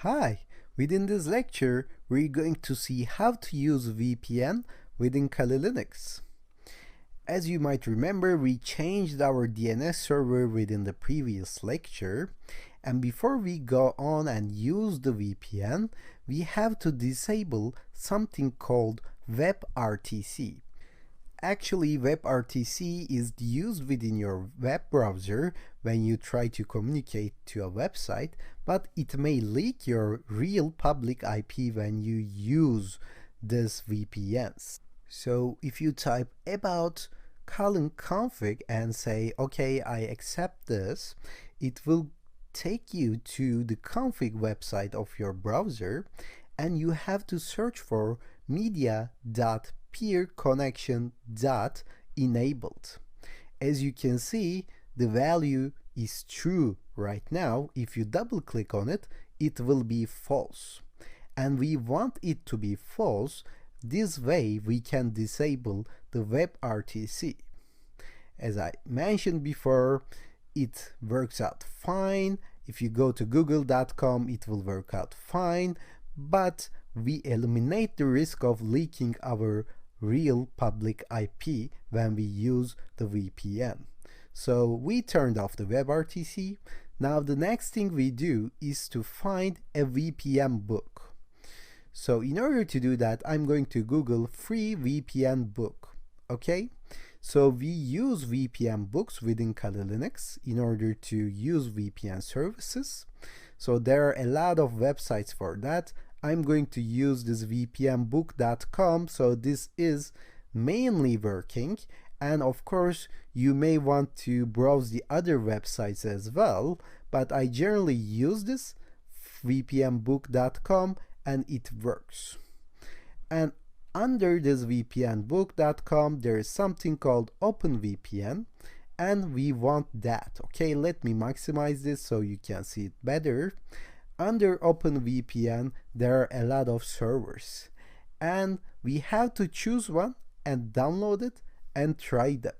Hi! Within this lecture, we're going to see how to use VPN within Kali Linux. As you might remember, we changed our DNS server within the previous lecture, and before we go on and use the VPN, we have to disable something called WebRTC. Actually, WebRTC is used within your web browser when you try to communicate to a website, but it may leak your real public IP when you use this VPNs. So if you type about colon config and say, okay, I accept this, it will take you to the config website of your browser, and you have to search for media.peerconnection.enabled. As you can see, the value is true right now. If you double click on it, it will be false. And we want it to be false. This way we can disable the WebRTC. As I mentioned before, it works out fine. If you go to google.com, it will work out fine, but we eliminate the risk of leaking our real public IP when we use the VPN. So we turned off the WebRTC. Now the next thing we do is to find a VPN book. So in order to do that, I'm going to Google free VPN book. Okay? So we use VPN books within Kali Linux in order to use VPN services. So there are a lot of websites for that. I'm going to use this vpnbook.com, so this is mainly working, and of course you may want to browse the other websites as well, but I generally use this vpnbook.com and it works. And under this vpnbook.com there is something called OpenVPN, and we want that. Okay, let me maximize this so you can see it better. Under OpenVPN, there are a lot of servers, and we have to choose one and download it and try them.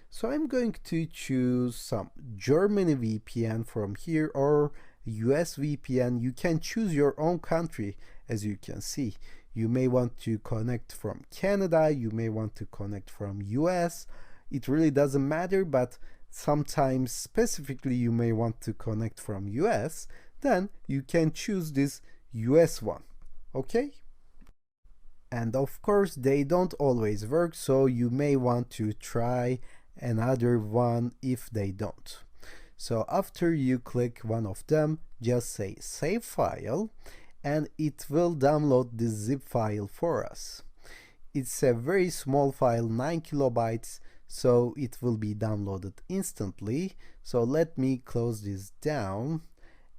So I'm going to choose some Germany VPN from here, or US VPN. You can choose your own country. As you can see, you may want to connect from Canada, you may want to connect from US. It really doesn't matter, but sometimes specifically you may want to connect from US. Then you can choose this US one. Okay? And of course they don't always work, so you may want to try another one if they don't. So after you click one of them, just say save file, and it will download this zip file for us. It's a very small file, 9 kilobytes, so it will be downloaded instantly. So let me close this down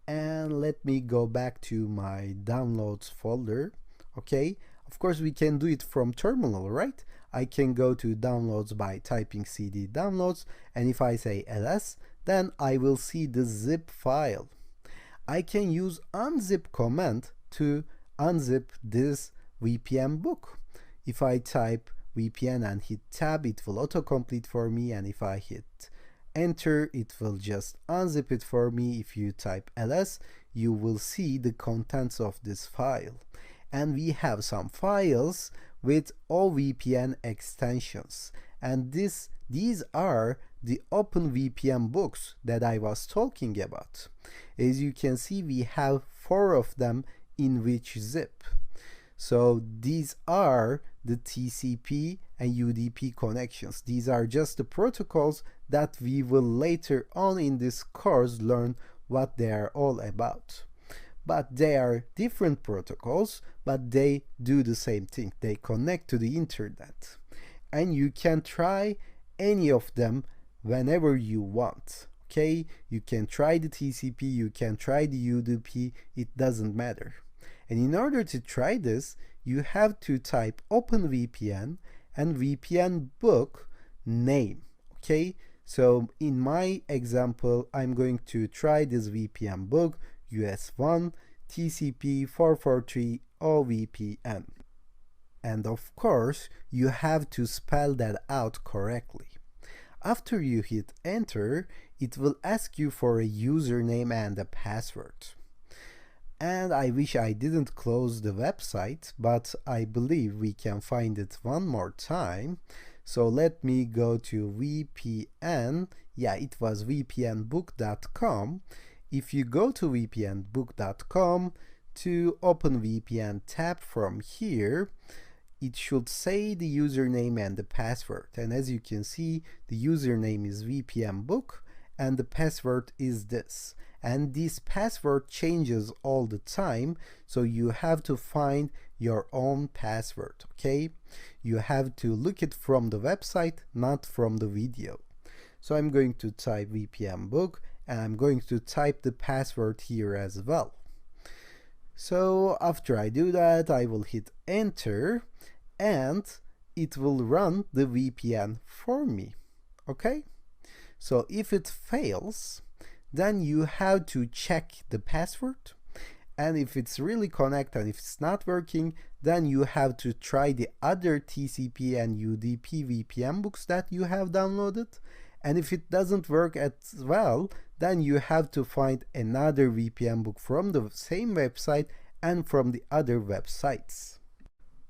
and let me go back to my downloads folder. Okay, of course we can do it from terminal, right? I can go to downloads by typing cd downloads, and if I say ls, then I will see the zip file. I can use unzip command to unzip this VPN book. If I type VPN and hit tab, it will autocomplete for me, and if I hit enter, it will just unzip it for me. If you type ls, you will see the contents of this file. And we have some files with OVPN extensions, and these are the OpenVPN books that I was talking about. As you can see, we have 4 of them in which zip. So these are the TCP and UDP connections. These are just the protocols that we will later on in this course learn what they are all about. But they are different protocols, but they do the same thing. They connect to the internet. And you can try any of them whenever you want. Okay, you can try the TCP, you can try the UDP, it doesn't matter. And in order to try this, you have to type OpenVPN and VPN book name. Okay, so in my example, I'm going to try this VPN book US1 TCP 443 OVPN. And of course, you have to spell that out correctly. After you hit enter, it will ask you for a username and a password. And I wish I didn't close the website, but I believe we can find it one more time. So let me go to VPN. Yeah, it was VPNbook.com. If you go to VPNbook.com to open VPN tab from here, it should say the username and the password. And as you can see, the username is VPNbook and the password is this. And this password changes all the time, so you have to find your own password, okay? You have to look it from the website, not from the video. So I'm going to type VPNbook and I'm going to type the password here as well. So after I do that, I will hit enter and it will run the VPN for me, okay? So if it fails, then you have to check the password, and if it's really connected and if it's not working, then you have to try the other TCP and UDP VPN books that you have downloaded, and if it doesn't work as well, then you have to find another VPN book from the same website and from the other websites.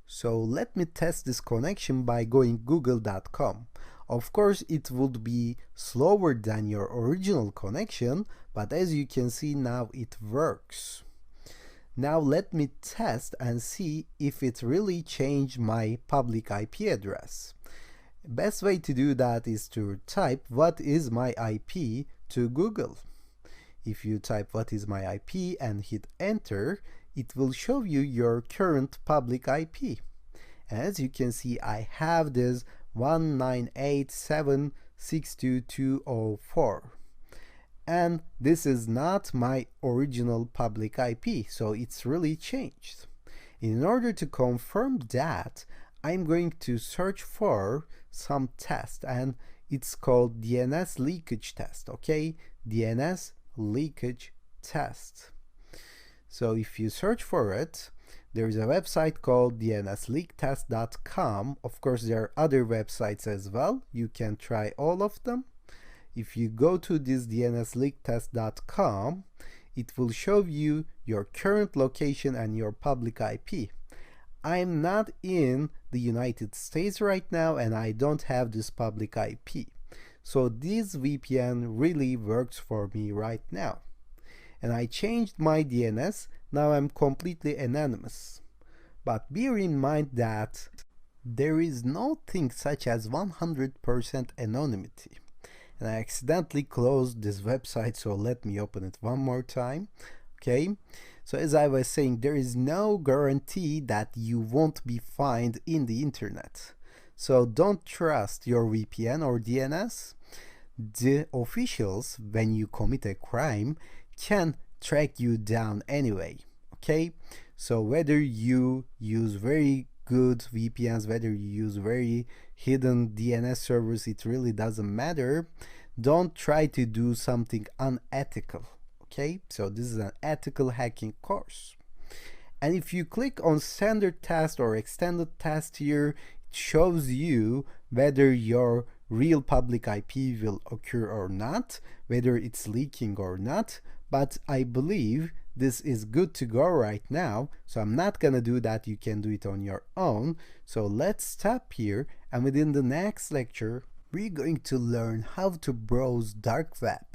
So let me test this connection by going google.com. Of course, it would be slower than your original connection, but as you can see now it works. Now let me test and see if it really changed my public IP address. Best way to do that is to type what is my IP to Google. If you type what is my IP and hit enter, it will show you your current public IP. As you can see, I have this 198.168.622.04, and this is not my original public IP, so it's really changed. In order to confirm that, I'm going to search for some test, and it's called DNS leakage test, okay? DNS leakage test. So if you search for it, there is a website called dnsleaktest.com. Of course, there are other websites as well. You can try all of them. If you go to this dnsleaktest.com, it will show you your current location and your public IP. I'm not in the United States right now and I don't have this public IP. So this VPN really works for me right now. And I changed my DNS. Now I'm completely anonymous. But bear in mind that there is no thing such as 100% anonymity. And I accidentally closed this website, so let me open it one more time. Okay, so as I was saying, there is no guarantee that you won't be found in the internet. So don't trust your VPN or DNS. The officials, when you commit a crime, can track you down anyway, okay? So whether you use very good VPNs, whether you use very hidden DNS servers, it really doesn't matter. Don't try to do something unethical, okay? So this is an ethical hacking course. And if you click on standard test or extended test here, it shows you whether your real public IP will occur or not, whether it's leaking or not. But I believe this is good to go right now, so I'm not gonna do that. You can do it on your own. So let's stop here, and within the next lecture we're going to learn how to browse dark web.